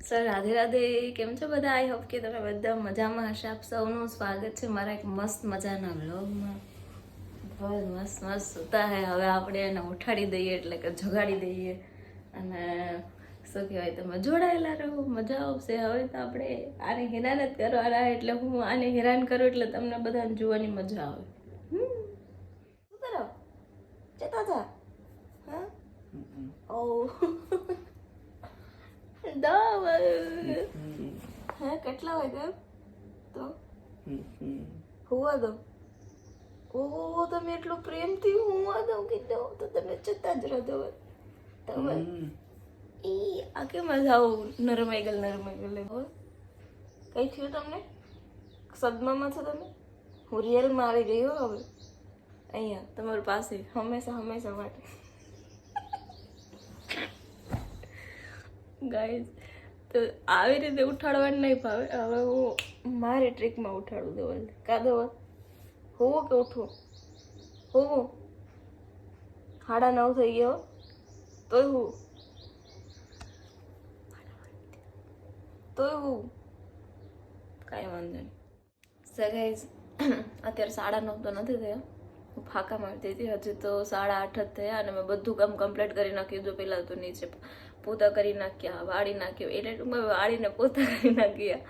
Sir Radhe Radhe, કેમ છો બધા? આઈ હોપ કે તમે બધા મજામાં હશે. આપ સૌનું સ્વાગત છે મારા એક મસ્ત મજાના વ્લોગમાં. બસ મસ્ત મસ્ત સૂતા હે. હવે આપણે એને ઉઠાડી દઈએ, એટલે કે જગાડી દઈએ અને શું કહેવાય, તમે જોડાયેલા રહો, મજા આવશે. હવે તો આપણે આને હેરાન જ કરવાના, એટલે હું આને હેરાન કરું એટલે તમને બધાને જોવાની મજા આવે. શું કરો? જતા જા. હા ઓ હા, કેટલા વાગ્યા તો હોવા દો. ઓહો, તમે એટલો પ્રેમથી હોવા દો કીધો તો તમે જતા જ રહો. તમે આ કેમ આવું નરમાઈ ગયેલ કઈ થયું તમને? સદમામાં છો તમે? હું રિયલમાં આવી ગઈ હો હવે અહીંયા તમારી પાસે હંમેશા હંમેશા માટે. ગાઈઝ, તો આવી રીતે ઉઠાડવાનું નહીં ભાવે. હવે હું મારી ટ્રીકમાં ઉઠાડું દેવલ. કા દેવલ હોવો કે ઉઠવું? હોવું 9:30 થઈ ગયો તોય કાંઈ વાંધો નહીં. સો ગાઈઝ, અત્યારે 9:30 તો નથી થયા. હું ફાંકા મારતી હતી. હજી તો 8:30 જ થયા અને મેં બધું કામ કમ્પ્લીટ કરી નાખ્યું. જો પહેલાં તો નીચે પોતા કરી નાખ્યા, વાળી નાખ્યો, એટલે ટૂંકમાં વાળીને પોતા કરી નાખ્યા.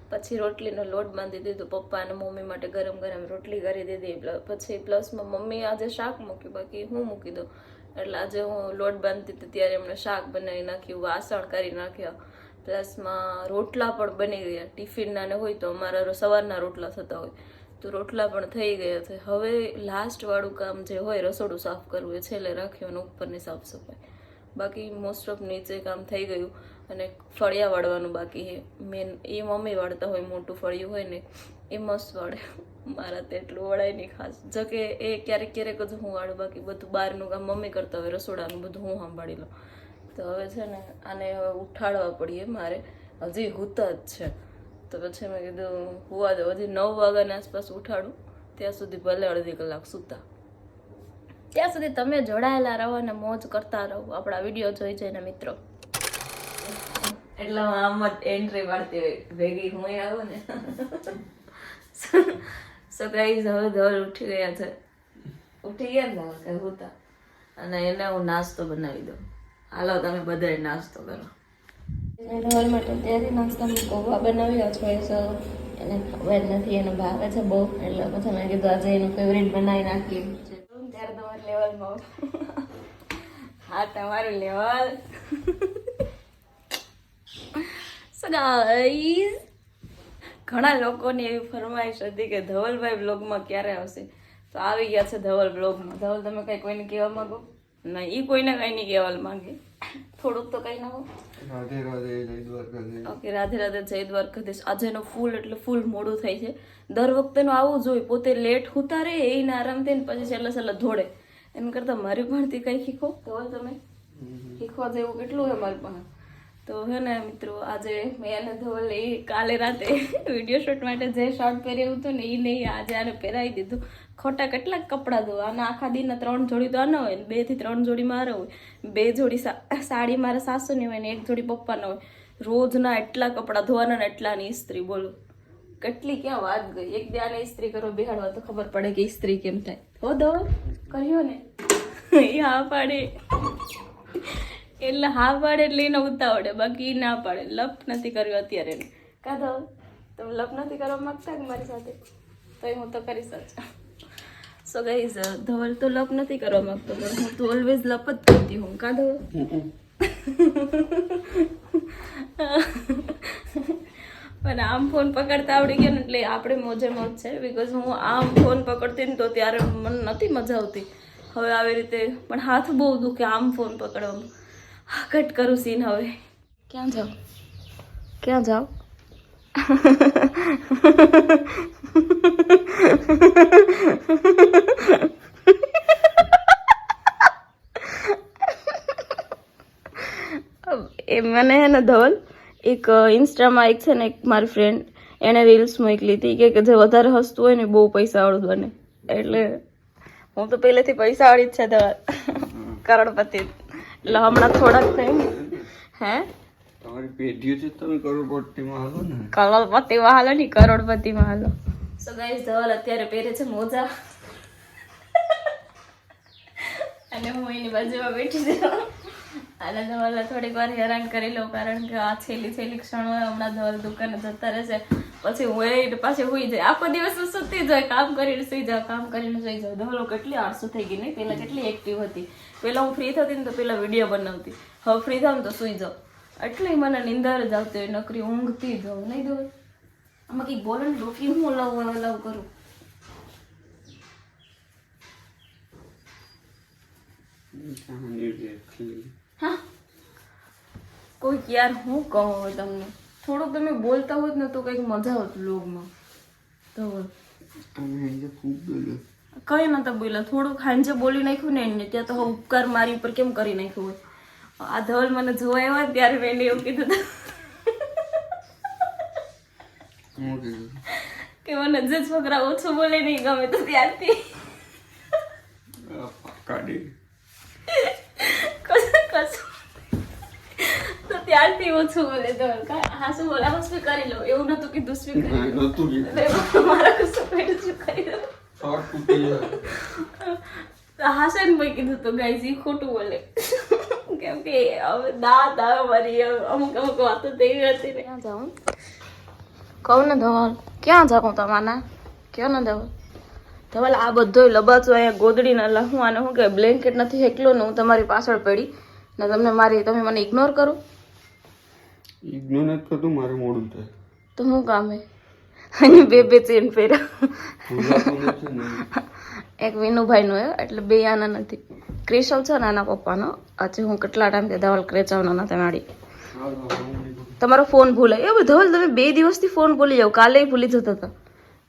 પછી રોટલીનો લોટ બાંધી દીધો. પપ્પા અને મમ્મી માટે ગરમ ગરમ રોટલી કરી દીધી. પછી પ્લસમાં મમ્મી આજે શાક મૂક્યું, બાકી હું મૂકી દઉં. એટલે આજે હું લોટ બાંધતી હતી ત્યારે એમણે શાક બનાવી નાખ્યું, વાસણ કરી નાખ્યા, પ્લસમાં રોટલા પણ બની ગયા. ટિફિનના ને હોય તો અમારા સવારના રોટલા થતા હોય તો રોટલા પણ થઈ ગયા છે. હવે લાસ્ટવાળું કામ જે હોય રસોડું સાફ કરવું એ છેલ્લે રાખ્યું અને ઉપરની સાફ સફાઈ. બાકી મોસ્ટ ઓફ નીચે કામ થઈ ગયું અને ફળિયા વાળવાનું બાકી છે. મેન એ મમ્મી વાળતા હોય, મોટું ફળિયું હોય ને એ મસ્ત વાળે. મારા તો એટલું વળાય નહીં ખાસ. જો કે એ ક્યારેક ક્યારેક જ હું વાળું, બાકી બધું બહારનું કામ મમ્મી કરતા હોય, રસોડાનું બધું હું સંભાળી લઉં. તો હવે છે ને આને હવે ઉઠાડવા પડીએ મારે. હજી હુતા જ છે તો પછી મેં કીધું હુવા દો. હજી 9 વાગ્યાની આસપાસ ઉઠાડું, ત્યાં સુધી ભલે અડધી કલાક સૂતા. ત્યાં સુધી તમે જોડાયેલા રહો અને મોજ કરતા રહો, આપણા વિડીયો જોઈ જઈને મિત્રો. એટલે આમ જ એન્ટ્રી મારતી હોય ભેગી હું આવું ને. સો ગાઈઝ, હવે ધવલ ઉઠી ગયા છે. ઉઠી ગયા ને કે હુતા, અને એને હું નાસ્તો બનાવી દઉં. હાલો તમે બધાય નાસ્તો કરો. ધવલ માટે ત્યારે નાસ્તામાં પૌવા બનાવ્યા છે. એને ખબર નથી, એને ભાવે છે બહુ, એટલે પછી મેં કીધું આજે એનું ફેવરેટ બનાવી નાખીએ. ત્યારે તમારું લેવલમાં હા, તમારું લેવલ. સો ગાઈઝ, ઘણા લોકોની એવી ફરમાઈશ હતી કે ધવલભાઈ બ્લોગમાં ક્યારે આવશે, તો આવી ગયા છે ધવલ બ્લોગમાં. ધવલ, તમે કઈ કોઈને કહેવા માંગો? ના, એ કોઈને કઈ નહીં કહેવા માંગે. થોડુંક તો કઈ ના હો. રાધે રાધે, જય દ્વારકાધીશ. ઓકે, રાધે રાધે, જય દ્વારકાધીશ. આજેનો ફૂલ એટલે ફૂલ મોડું થાય છે. દર વખતેનું આવું જ હોય. પોતે લેટ હુતા રહે, એને આરામ થઈને પછી છેલ્લે ધોડે. એમ કરતા મારી પાસેથી કઈ શીખો ધવલ. તમે શીખવા જેવું કેટલું છે મારી પાસે. તો હે ને મિત્રો, આજે મેં અને ધવલ એ કાલે રાતે વિડીયો શૂટ માટે જે શર્ટ પહેર્યું હતું ને એ નહીં, આજે આને પહેરાવી દીધું. ખોટા કેટલાક કપડાં ધોવા. આના આખા દિનના 3 જોડી તો આના હોય ને 2 થી 3 જોડી મારે હોય. 2 જોડી સાડી મારા સાસુની હોય ને 1 જોડી પપ્પાના હોય. રોજના એટલા કપડાં ધોવાના ને એટલાની ઇસ્ત્રી. બોલો કેટલી ક્યાં વાત ગઈ. એક દી આને ઇસ્ત્રી કરો બેહાડવા તો ખબર પડે કે ઇસ્ત્રી કેમ થાય. હો ધવલ, કર્યો ને? એ હા પાડે એટલે હા પાડે એટલે એને ઉતાવડે, બાકી ના પાડે. લપ નથી કર્યો અત્યારે. કા ધવલ, તમે લપ નથી કરવા માંગતા કે મારી સાથે? તો હું તો કરી શકું. સો ગાઈઝ, ધવલ તો લપ નથી કરવા માંગતો, પણ હું તો ઓલવેઝ લપ જ કરતી હું. કા ધવલ? પણ આમ ફોન પકડતા આવડી ગયો ને એટલે આપણે મોજે મોજ છે. બિકોઝ હું આમ ફોન પકડતી ને તો ત્યારે મને નથી મજા આવતી. હવે આવી રીતે પણ હાથ બહુ દુખે આમ ફોન પકડવામાં. કટ કરું સીન હવે. ક્યાં જાઓ? ક્યાં જાઓ? એ મને હે ને ધવલ, એક ઇન્સ્ટામાં એક છે ને એક મારી ફ્રેન્ડ, એણે રીલ્સ મોકલી હતી કે જે વધારે હસતું હોય ને બહુ પૈસાવાળું બને. એટલે હું તો પહેલેથી પૈસાવાળી જ છે ધવલ, કરોડપતિ. એટલે હમણાં થોડાક ટાઈમ હે તમારી પેઢીઓ છે, તમે કરોડપતિમાં હાલો ને. કરોડપતિમાં હાલો ની, કરોડપતિમાં હાલો. સો ગાઈસ, ધવલ અત્યારે પહેરે છે મોજા અને હું એની બાજુમાં બેઠી છું અને ધવલ થોડીક વાર હેરાન કરી લઉં, કારણ કે આ છેલ્લી ક્ષણો હમણાં ધવલ દુકાને જતા રહેશે, પછી હું એ પાછી સુઈ જાય. આખો દિવસ હું સૂતી જાય, કામ કરીને સુઈ જાઉં, કામ કરીને સુઈ જાઉં. ધવલો કેટલી આળસુ થઈ ગઈ નહીં, પહેલા કેટલી એક્ટિવ હતી. પહેલા હું ફ્રી થતી ને તો પેલા વિડીયો બનાવતી, હવે ફ્રી થાવ ને તો સુઈ જાઉં. એટલે મને નીંદર જ આવતી હોય, નકરી ઊંઘતી જાઉં નહીં ધવલ. આમાં કંઈક બોલે ને ડોકી હું લવ કરું. હા કોઈક યાર હું કહું હવે તમને, થોડુંક તમે બોલતા હોત ને તો કંઈક મજા હોત વ્લોગમાં. ધવલ કઈ નતા બોલ્યા, થોડુંક હાંજે બોલી નાખ્યું ને એને, ત્યાં તો હવે ઉપકાર મારી ઉપર કેમ કરી નાખ્યું હોય. આ ધવલ મને જોવા આવ્યા ત્યારે મેં એને એવું કીધું કે મને જે છોકરા ઓછું બોલે નહીં ગમે તો ત્યારથી તો ત્યારથી ઓછું બોલે ધવલ. હા શું બોલે, હું સ્પીક કરી લઉં, એવું નતું કીધું સ્પીક મારા કશું પેટ શું કરી દઉં. હાસનભાઈ કીધું તો ગાઈસ ઈ ખોટું બોલે, કેમ કે હવે દાંત આવે મારી અમુક વાતો તેવી હતી ને. ક્યાં જાઉં કહું ને ધવલ, ક્યાં જાઉં તમારા કયો ને ધવલ. ધવલ આ બધો લબાચો અહીંયા ગોદડીને લહું આને શું કે બ્લેન્કેટ નથી હેકલો ને હું તમારી પાછળ પડી ને તમે મને ઇગ્નોર કરો. ઇગ્નોર નથી કરતું, મારે મોડું થાય તો હું કામે અને બે ચેન પહેર્યા, એક વિનુભાઈનો હે એટલે બે આના નથી. ક્રેશવ છે નાના પપ્પાનો. આજે હું કેટલા ટાઈમથી ધવલ ક્રેચાવનો નથી માડી. તમારો ફોન ભૂલાય એ ધવલ, તમે 2 દિવસથી ફોન ભૂલી જાઓ, કાલે ભૂલી જતા હતા.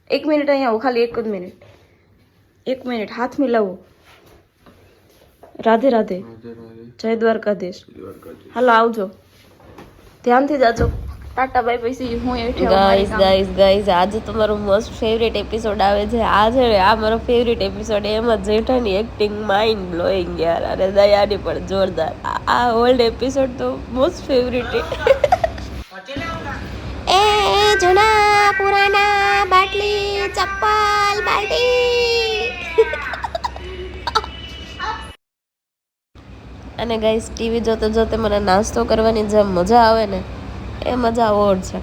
1 મિનિટ અહીંયા આવો, ખાલી 1 જ મિનિટ, 1 મિનિટ હાથ મિલાવો. રાધે રાધે, જય દ્વારકાધીશ. હાલો આવજો, ધ્યાનથી જાજો. ટાટા બાય પછી હું ગાઈસ આજે તમારો મોસ્ટ ફેવરેટ એપિસોડ આવે છે. આ છે ને આ મારો ફેવરેટ એપિસોડ. એમાં જેઠાની એક્ટિંગ માઇન્ડ બ્લોઈંગ યાર, અને દયાની પણ જોરદાર. આ ઓલ્ડ એપિસોડ તો મોસ્ટ ફેવરેટ એ જૂના પુરાના બાટલી ચપ્પલ બાલ્ટી. અને ગાઈસ ટીવી જોતે જોતે મને નાસ્તો કરવાની જે મજા આવે ને એ મજા ઓર છે.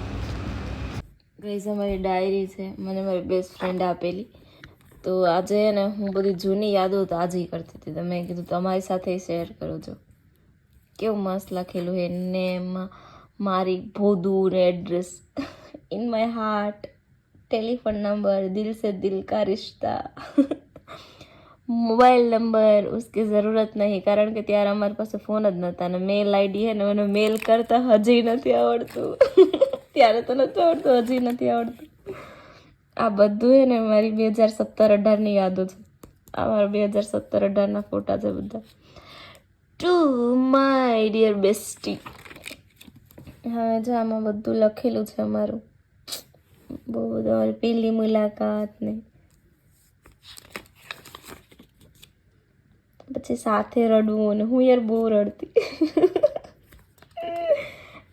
ગાઈસ અમારી ડાયરી છે, મને મારી બેસ્ટ ફ્રેન્ડ આપેલી. તો આજે ને હું બધી જૂની યાદો તાજી કરતી હતી, તો મેં કીધું તમારી સાથે શેર કરું છું. કેવું મસ્ત લખેલું હે ને એમાં મારી ભોદું address, in my heart, telephone number, દિલ સે દિલ કા રિશ્તા, મોબાઈલ નંબર ઉસકી જરૂરત નહીં, કારણ કે ત્યારે અમારી પાસે ફોન જ નહોતા. અને મેલ આઈડી હે ને મને મેલ કરતા હજી નથી આવડતું. ત્યારે તો નહોતું આવડતું, હજી નથી આવડતું. આ બધું હે ને મારી 2017-18ની યાદો છે. આ મારા 2017-18ના ફોટા છે બધા. To my dear bestie. હવે જો આમાં બધું લખેલું છે અમારું, બહુ બધું. અમારી પહેલી મુલાકાત ને પછી સાથે રડવું, અને હું યાર બહુ રડતી.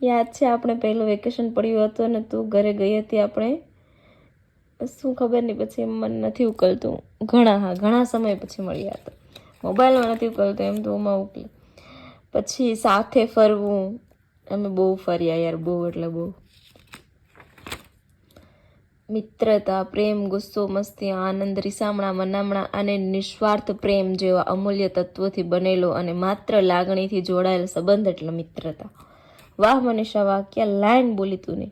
યાદ છે આપણે પહેલું વેકેશન પડ્યું હતું અને તું ઘરે ગઈ હતી, આપણે શું ખબર નહીં પછી મને નથી ઉકલતું. ઘણા સમય પછી મળ્યા હતા, મોબાઈલમાં નથી ઉકલતું, એમ તો ઓમાં ઉકલે. પછી સાથે ફરવું, અમે બહુ ફર્યા યાર, બહુ એટલે બહુ. મિત્રતા, પ્રેમ, ગુસ્સો, મસ્તી, આનંદ, રીસામણા, મનામણા અને નિસ્વાર્થ પ્રેમ જેવા અમૂલ્ય તત્વોથી બનેલો અને માત્ર લાગણીથી જોડાયેલ સંબંધ એટલે મિત્રતા. વાહ મનીષા વાહ, ક્યાં લાઈન બોલી તું ને.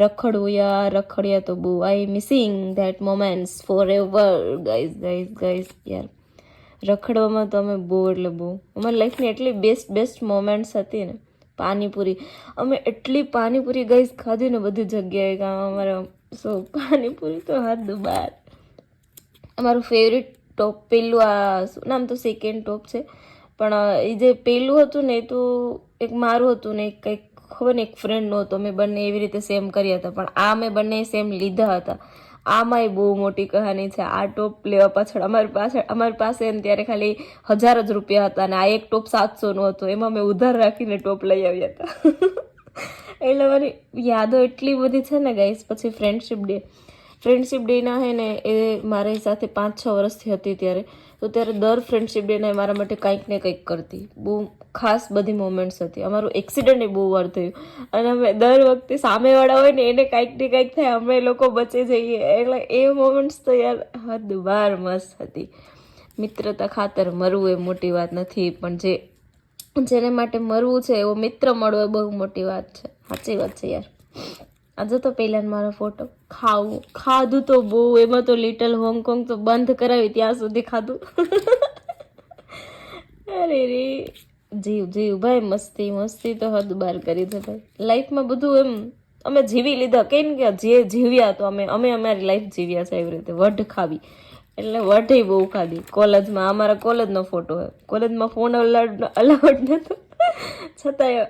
રખડવું યાર, રખડ્યા તો બહુ. I missing that moments forever. Guys યાર રખડવામાં તો અમે બહુ એટલે બહુ, અમારી લાઈફની એટલી બેસ્ટ મોમેન્ટ્સ હતી ને. પાણીપુરી, અમે એટલી પાણીપુરી ગાઈઝ ખાધી ને બધી જગ્યાએ. અમારા પાણીપુરી તો હદ બાર. અમારું ફેવરેટ ટોપ પેલું, આ શું નામ, તો સેકન્ડ ટોપ છે, પણ એ જે પેલું હતું ને એ તો એક મારું હતું ને એક કંઈક ખબર ને એક ફ્રેન્ડનું હતું. અમે બંને એવી રીતે સેમ કર્યા હતા, પણ આ મેં બંને સેમ લીધા હતા. આમાંય બહુ મોટી કહાની છે. આ ટોપ લેવા પાછળ અમારી પાસે ને ત્યારે ખાલી 1000 જ રૂપિયા હતા, અને આ એક ટોપ 700નો હતો. એમાં મેં ઉધાર રાખીને ટોપ લઈ આવ્યા હતા. એટલે મારી યાદો એટલી બધી છે ને ગાઈસ. પછી ફ્રેન્ડશિપ ડેના હે ને એ મારી સાથે 5-6 વર્ષથી હતી ત્યારે. તો ત્યારે દર ફ્રેન્ડશિપ ડેના મારા માટે કંઈક ને કંઈક કરતી. બહુ ખાસ બધી મોમેન્ટ્સ હતી. અમારું એક્સિડન્ટ એ બહુ વાર થયું અને અમે દર વખતે સામેવાળા હોય ને એને કંઈક ને કંઈક થાય, અમે લોકો બચી જઈએ. એટલે એ મોમેન્ટ્સ તો યાર હદ બાર મસ્ત હતી. મિત્રતા ખાતર મરવું એ મોટી વાત નથી, પણ જેને માટે મરવું છે એવો મિત્ર મળવો એ બહુ મોટી વાત છે. સાચી વાત છે યાર. આજે તો પહેલા મારો ફોટો ખાધું તો બહુ, એમાં તો લિટલ હોંગકોંગ તો બંધ કરાવી ત્યાં સુધી ખાધું. અરે રે જીવ ભાઈ, મસ્તી તો હદ બાર કરી છે ભાઈ. લાઈફમાં બધું એમ અમે જીવી લીધા. કેમ કે જે જીવ્યા તો અમે અમારી લાઈફ જીવ્યા છે એવી રીતે. વઢ ખાવી એટલે વઢે બહુ ખાધી. કોલેજમાં અમારા કોલેજનો ફોટો હોય. કોલેજમાં ફોન અલાઉડ નતો, છતાંય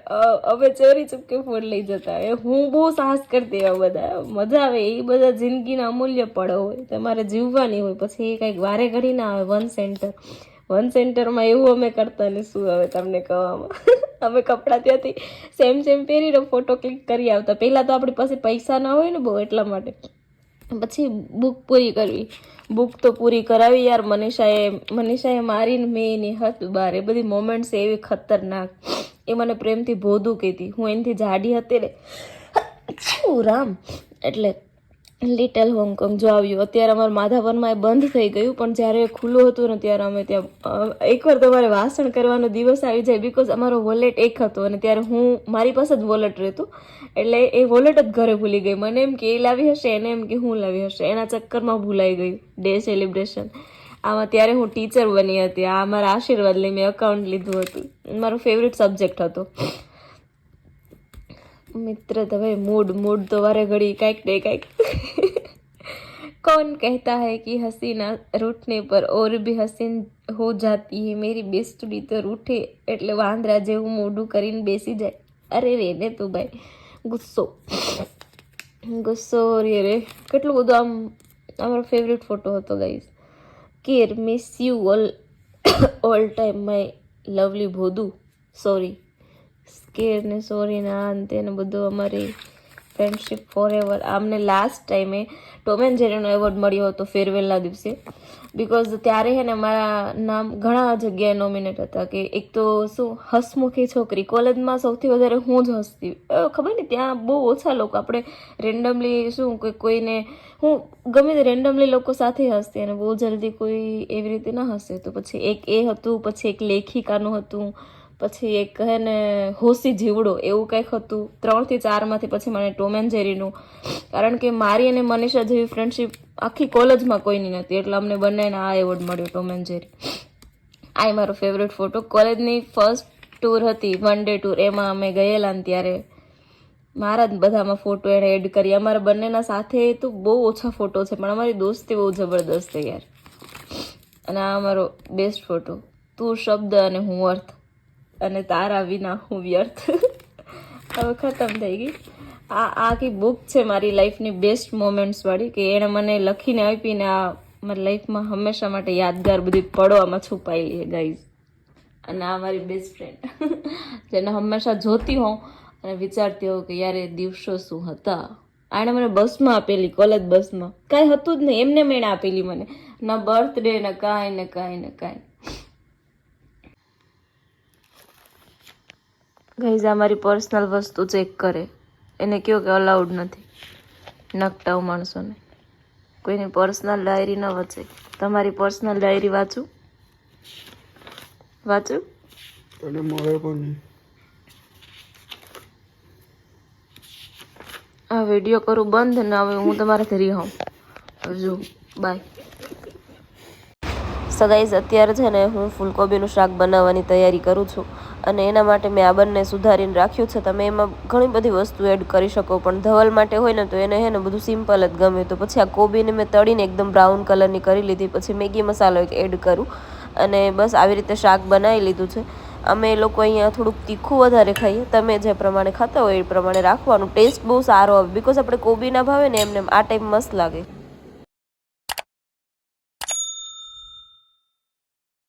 અમે ચોરી ચૂપકે ફોન લઈ જતા. હું બહુ સાહસ કરતી. એવા બધા મજા આવે. એ બધા જિંદગીના અમૂલ્ય પળો હોય, તમારે જીવવાની હોય. પછી એ કંઈક વારે ઘડી ના આવે. વન સેન્ટરમાં એવું અમે કરતા ને શું હવે તમને કહેવામાં. અમે કપડાં ત્યાંથી સેમ પહેરીને ફોટો ક્લિક કરી આવતા. પહેલાં તો આપણી પાસે પૈસા ના હોય ને બહુ, એટલા માટે. પછી બુક પૂરી કરવી. બુક તો પૂરી કરાવી યાર. મનીષાએ મારીને મેં એની હદ બાર. એ બધી મોમેન્ટ્સ એવી ખતરનાક. એ મને પ્રેમથી ભોદું કહેતી. હું એનાથી જાડી હતી ને રામ. એટલે લિટલ હોંગકોંગ જો આવ્યું. અત્યારે અમારું માધાપરમાં એ બંધ થઈ ગયું, પણ જ્યારે ખુલ્લું હતું ને ત્યારે અમે ત્યાં એકવાર તમારે વાસણ કરવાનો દિવસ આવી જાય. બિકોઝ અમારો વોલેટ એક હતો અને ત્યારે મારી પાસે જ વોલેટ રહેતું. એટલે એ વોલેટ જ ઘરે ભૂલી ગઈ. મને એમ કે એ લાવી હશે, એને એમ કે હું લાવી હશે. એના ચક્કરમાં ભૂલાઈ ગયું ડે સેલિબ્રેશન. આમાં ત્યારે હું ટીચર બની હતી. આ મારા આશીર્વાદ લઈ મેં અકાઉન્ટ લીધું હતું. મારો ફેવરેટ સબ્જેક્ટ હતો. मित्र तो भाई मूड तो वारे घड़ी काइक डे काइक. कौन कहता है कि हसीना रूठने पर और भी हसीन हो जाती है. मेरी बेस्टડી તો રૂઠે એટલે વાંદરા જેવું મોઢું કરીને બેસી જાય. અરે રે ને તું ભાઈ, ગુસ્સો રે. કેટલું બધું આમ. અમારો ફેવરેટ ફોટો હતો guys. Care miss you all time my lovely ભોદુ. સોરી સ્કેર ને સોરી ને આ અંતે ને બધું. અમારી ફ્રેન્ડશિપ ફોર એવર. આમને લાસ્ટ ટાઈમે ટોમ એન્ડ જેરીનો એવોર્ડ મળ્યો હતો ફેરવેલના દિવસે. બિકોઝ ત્યારે હે ને મારા નામ ઘણા જગ્યાએ નોમિનેટ હતા. કે એક તો શું હસમુખી છોકરી. કોલેજમાં સૌથી વધારે હું જ હસતી. ખબર ને ત્યાં બહુ ઓછા લોકો. આપણે રેન્ડમલી શું કોઈને હું ગમે તે રેન્ડમલી લોકો સાથે હસતી અને બહુ જલ્દી કોઈ એવી રીતે ના હસે. તો પછી એક એ હતું, પછી એક લેખિકાનું હતું, પછી એક હે ને હોસી જીવડો એવું કંઈક હતું. 3 થી 4માંથી પછી મને ટોમ એન્ડ જેરીનું. કારણ કે મારી અને મનીષા જેવી ફ્રેન્ડશિપ આખી કોલેજમાં કોઈની નથી. એટલે અમને બંનેને આ એવોર્ડ મળ્યો ટોમ એન્ડ જેરી. આ મારો ફેવરેટ ફોટો. કોલેજની ફર્સ્ટ ટૂર હતી, 1 ડે ટૂર. એમાં અમે ગયેલા ને ત્યારે મારા જ બધામાં ફોટો એણે એડ કરી. અમારા બંનેના સાથે તો બહુ ઓછા ફોટો છે, પણ અમારી દોસ્તી બહુ જબરદસ્ત છે યાર. અને આ અમારો બેસ્ટ ફોટો. તું શબ્દ અને હું અર્થ, અને તારા વિના હું વ્યર્થ. હવે ખતમ થઈ ગઈ. આ આખી બુક છે મારી લાઈફની બેસ્ટ મોમેન્ટ્સ વાળી, કે એણે મને લખીને આપીને આ મારી લાઈફમાં હંમેશા માટે યાદગાર બધી પળો આમાં છુપાયેલી છે ગાઈઝ. અને આ મારી બેસ્ટ ફ્રેન્ડ જેને હંમેશા જોતી હોઉં અને વિચારતી હોઉં કે યાર એ દિવસો શું હતા. આણે મને બસમાં આપેલી, કોલેજ બસમાં. કાંઈ હતું જ નહીં, એમને મેં આપેલી મને. ના બર્થડે ને કાંઈ. ગાઈઝ આ મારી પર્સનલ વસ્તુ ચેક કરે. એને કહો કે અલાઉડ નથી. નકટાવ માણસોને કોઈની પર્સનલ ડાયરી ન વચે. તમારી પર્સનલ ડાયરી વાંચું? અને મળે પણ નહીં. આ વિડીયો કરું બંધ ને હવે હું તમારાથી રિહાઉં. જો બાય. સો ગાઈઝ અત્યારે છે ને હું ફૂલકોબીનું શાક બનાવવાની તૈયારી કરું છું. અને એના માટે મેં આ બંને સુધારીને રાખ્યું છે. તમે એમાં ઘણી બધી વસ્તુ એડ કરી શકો, પણ ધવલ માટે હોય ને તો એને હે ને બધું સિમ્પલ જ ગમે. તો પછી આ કોબીને મેં તળીને એકદમ બ્રાઉન કલરની કરી લીધી. પછી મેગી મસાલો એક એડ કરું અને બસ આવી રીતે શાક બનાવી લીધું છે. અમે લોકો અહીંયા થોડુંક તીખું વધારે ખાઈએ. તમે જે પ્રમાણે ખાતા હોય એ પ્રમાણે રાખવાનું. ટેસ્ટ બહુ સારો આવે. બિકોઝ આપણે કોબી ના ભાવે ને એમને આ ટાઈપ મસ્ત લાગે.